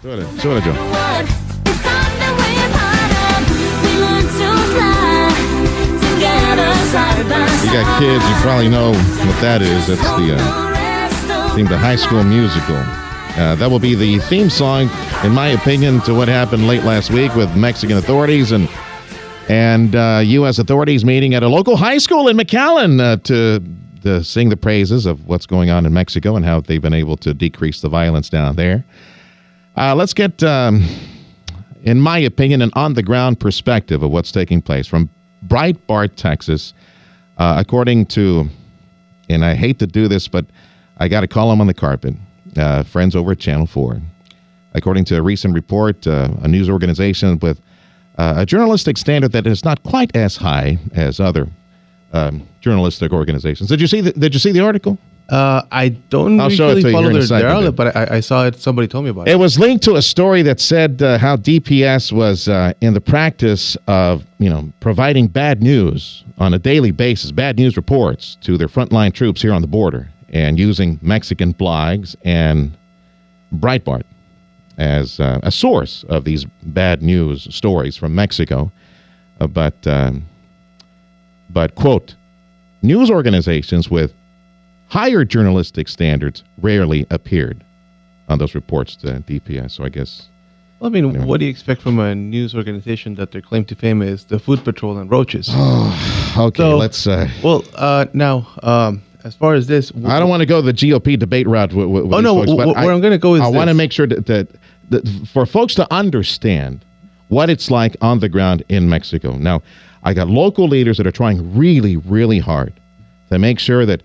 Súbele, Joe. You got kids, you probably know what that is. That's the theme to High School Musical. That will be the theme song, in my opinion, to what happened late last week with Mexican authorities and U.S. authorities meeting at a local high school in McAllen to sing the praises of what's going on in Mexico and how they've been able to decrease the violence down there. Let's get, in my opinion, an on-the-ground perspective of what's taking place from Breitbart, Texas. According to, and I hate to do this, but I got to call them on the carpet, friends over at Channel 4. According to a recent report, a news organization with a journalistic standard that is not quite as high as other journalistic organizations. Did you see the article? I don't really follow their outlet, but I saw it. Somebody told me about it. It was linked to a story that said how DPS was in the practice of, providing bad news on a daily basis, bad news reports to their frontline troops here on the border, and using Mexican blogs and Breitbart as a source of these bad news stories from Mexico. But quote, news organizations with higher journalistic standards rarely appeared on those reports to DPS. So I guess... Well, I mean, anyway. What do you expect from a news organization that their claim to fame is the Food Patrol and roaches? Okay, so, let's... now, as far as this... I don't want to go the GOP debate route with folks, but where I'm going to go is I want to make sure that for folks to understand what it's like on the ground in Mexico. Now, I got local leaders that are trying really, really hard to make sure that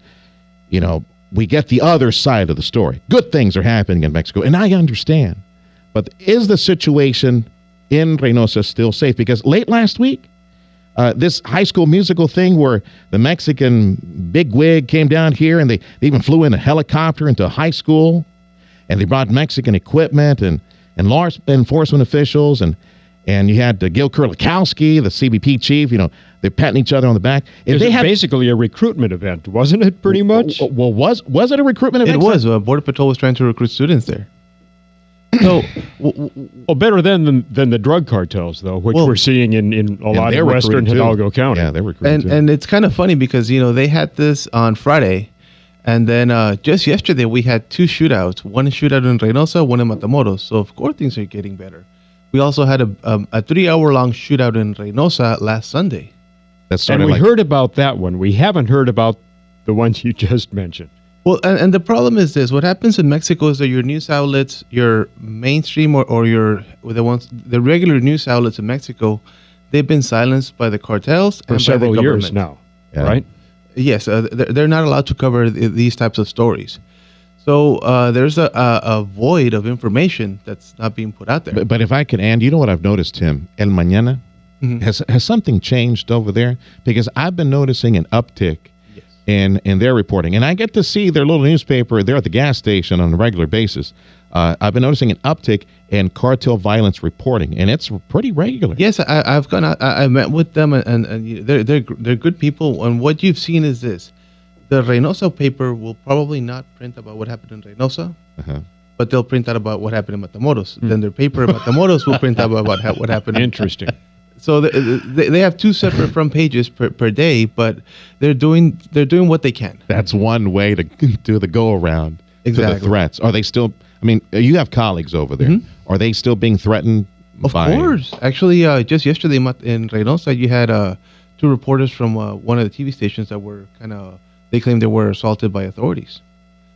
we get the other side of the story. Good things are happening in Mexico, and I understand. But is the situation in Reynosa still safe? Because late last week, this High School Musical thing where the Mexican bigwig came down here and they even flew in a helicopter into a high school, and they brought Mexican equipment and law enforcement officials, and you had Gil Kurlikowski, the CBP chief, they're patting each other on the back. It was basically a recruitment event, wasn't it, pretty much? Well, was it a recruitment event? It was. Border Patrol was trying to recruit students there. So, better than the drug cartels, though, which we're seeing in a lot of western Hidalgo County. Yeah, they're recruiting and it's kind of funny because, they had this on Friday, and then just yesterday we had two shootouts. One shootout in Reynosa, one in Matamoros. So, of course, things are getting better. We also had a 3-hour-long shootout in Reynosa last Sunday. And we heard about that one. We haven't heard about the ones you just mentioned. Well, and the problem is this. What happens in Mexico is that your news outlets, your mainstream or the regular news outlets in Mexico, they've been silenced by the cartels for several years now, right? Yes, they're not allowed to cover these types of stories. So there's a void of information that's not being put out there. But if I could, and you know what I've noticed, Tim? El Mañana, has something changed over there? Because I've been noticing an uptick in their reporting. And I get to see their little newspaper there at the gas station on a regular basis. I've been noticing an uptick in cartel violence reporting, and it's pretty regular. Yes, I've gone out, I met with them, and they're good people. And what you've seen is this. The Reynosa paper will probably not print about what happened in Reynosa, but they'll print out about what happened in Matamoros. Then their paper in Matamoros will print out about what happened. Interesting. So they have two separate front pages per day, but they're doing what they can. That's one way to do the go around to the threats. Are they still? I mean, you have colleagues over there. Are they still being threatened? Of course. Actually, just yesterday in Reynosa, you had two reporters from one of the TV stations that were they claimed they were assaulted by authorities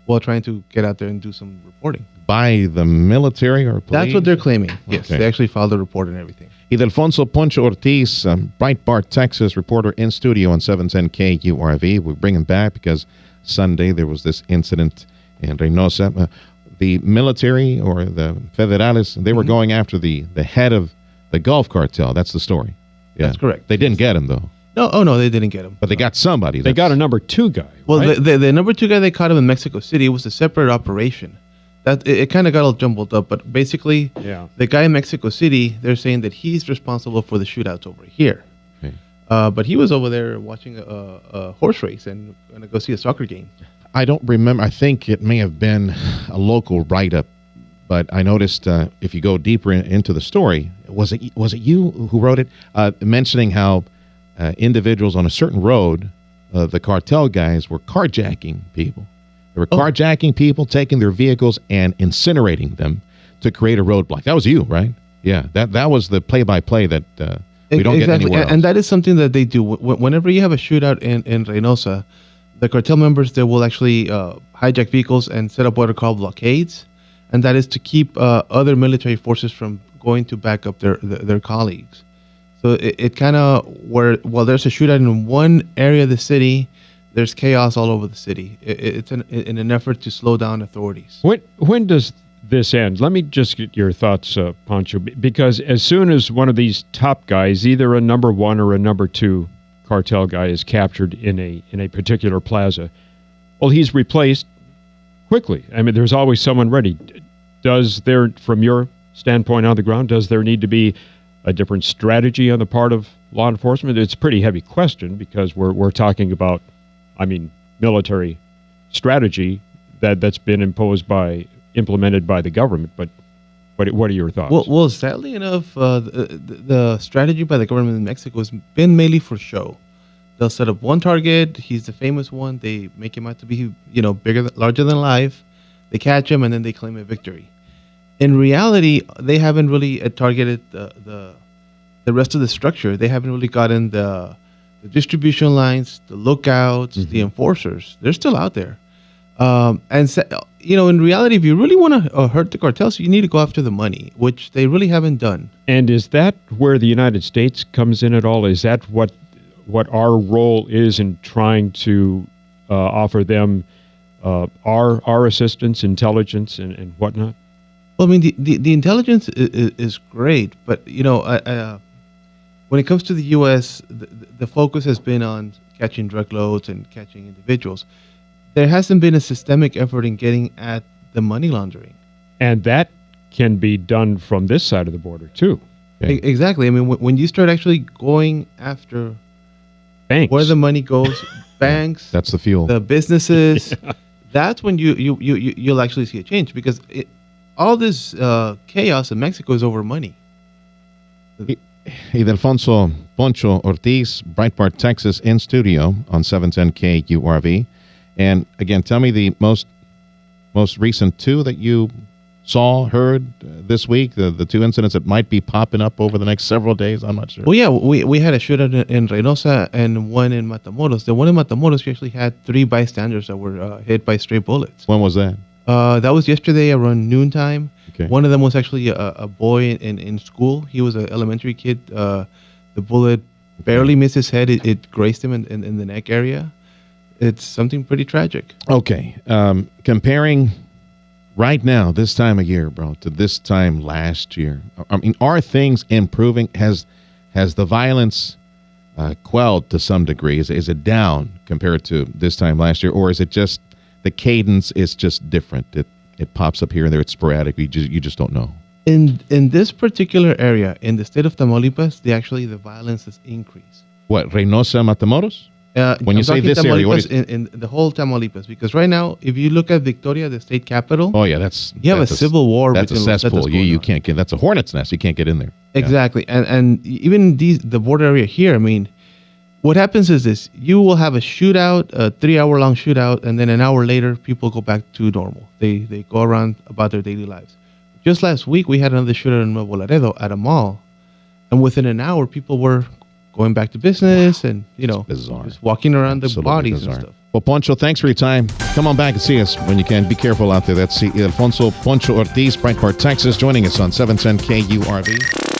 while trying to get out there and do some reporting. By the military or police? That's what they're claiming. Yes, they actually filed a report and everything. Ildefonso Poncho Ortiz, Breitbart, Texas, reporter in studio on 710 KURV. We bring him back because Sunday there was this incident in Reynosa. The military or the federales, they were going after the head of the Gulf cartel. That's the story. Yeah. That's correct. They didn't get him, though. No, they didn't get him. But they got somebody. They got a number 2 guy. Well, right? the number 2 guy they caught him in Mexico City. It was a separate operation. That it kind of got all jumbled up, but basically, the guy in Mexico City, they're saying that he's responsible for the shootouts over here. Okay. But he was over there watching a horse race and going to go see a soccer game. I don't remember. I think it may have been a local write-up but I noticed if you go deeper into the story, was it you who wrote it, mentioning how individuals on a certain road, the cartel guys were carjacking people. They were carjacking people, taking their vehicles and incinerating them to create a roadblock. That was you, right? Yeah, that was the play-by-play that we don't get anywhere else. And that is something that they do. Whenever you have a shootout in Reynosa, the cartel members, they will actually hijack vehicles and set up what are called blockades. And that is to keep other military forces from going to back up their colleagues. So it kind of, while there's a shootout in one area of the city, there's chaos all over the city. It's in an effort to slow down authorities. When does this end? Let me just get your thoughts, Pancho, because as soon as one of these top guys, either a number 1 or a number 2 cartel guy, is captured in a particular plaza, well, he's replaced quickly. I mean, there's always someone ready. Does there, from your standpoint on the ground, does there need to be a different strategy on the part of law enforcement? It's a pretty heavy question because we're talking about, I mean, military strategy that's been implemented by the government. But what are your thoughts? Well, sadly enough, the strategy by the government in Mexico has been mainly for show. They'll set up one target. He's the famous one. They make him out to be, larger than life. They catch him and then they claim a victory. In reality, they haven't really targeted the rest of the structure. They haven't really gotten the distribution lines, the lookouts, the enforcers. They're still out there. In reality, if you really want to hurt the cartels, you need to go after the money, which they really haven't done. And is that where the United States comes in at all? Is that what our role is in trying to offer them our assistance, intelligence, and whatnot? Well, I mean, the intelligence is great, but when it comes to the U.S., the focus has been on catching drug loads and catching individuals. There hasn't been a systemic effort in getting at the money laundering. And that can be done from this side of the border, too. Okay. Exactly. I mean, when you start actually going after banks, where the money goes, banks, that's the fuel. The businesses, that's when you'll actually see a change, because all this chaos in Mexico is over money. Ildefonso Poncho Ortiz, Breitbart, Texas, in studio on 710 KURV. And again, tell me the most recent two that you saw, heard this week, the two incidents that might be popping up over the next several days. I'm not sure. Well, yeah, we had a shootout in Reynosa and one in Matamoros. The one in Matamoros, we actually had 3 bystanders that were hit by stray bullets. When was that? That was yesterday around noontime. Okay. One of them was actually a boy in school. He was an elementary kid. The bullet barely missed his head. It grazed him in the neck area. It's something pretty tragic. Okay. Comparing right now, this time of year, bro, to this time last year, I mean, are things improving? Has the violence quelled to some degree? Is it down compared to this time last year? Or is it just the cadence is just different? It pops up here and there. It's sporadic. You just don't know. In this particular area, in the state of Tamaulipas, the violence has increased. What, Reynosa, Matamoros? When you say this area, what is in the whole Tamaulipas? Because right now, if you look at Victoria, the state capital, you have a civil war. That's a cesspool. You can't get. That's a hornet's nest. You can't get in there. Exactly, and even the border area here. I mean, what happens is this: you will have a shootout, a 3-hour-long shootout, and then an hour later, people go back to normal. They go around about their daily lives. Just last week, we had another shootout in Nuevo Laredo at a mall, and within an hour, people were going back to business and, just walking around the bodies and stuff. Well, Poncho, thanks for your time. Come on back and see us when you can. Be careful out there. That's Ildefonso Poncho Ortiz, Breitbart, Texas, joining us on 710 KURV.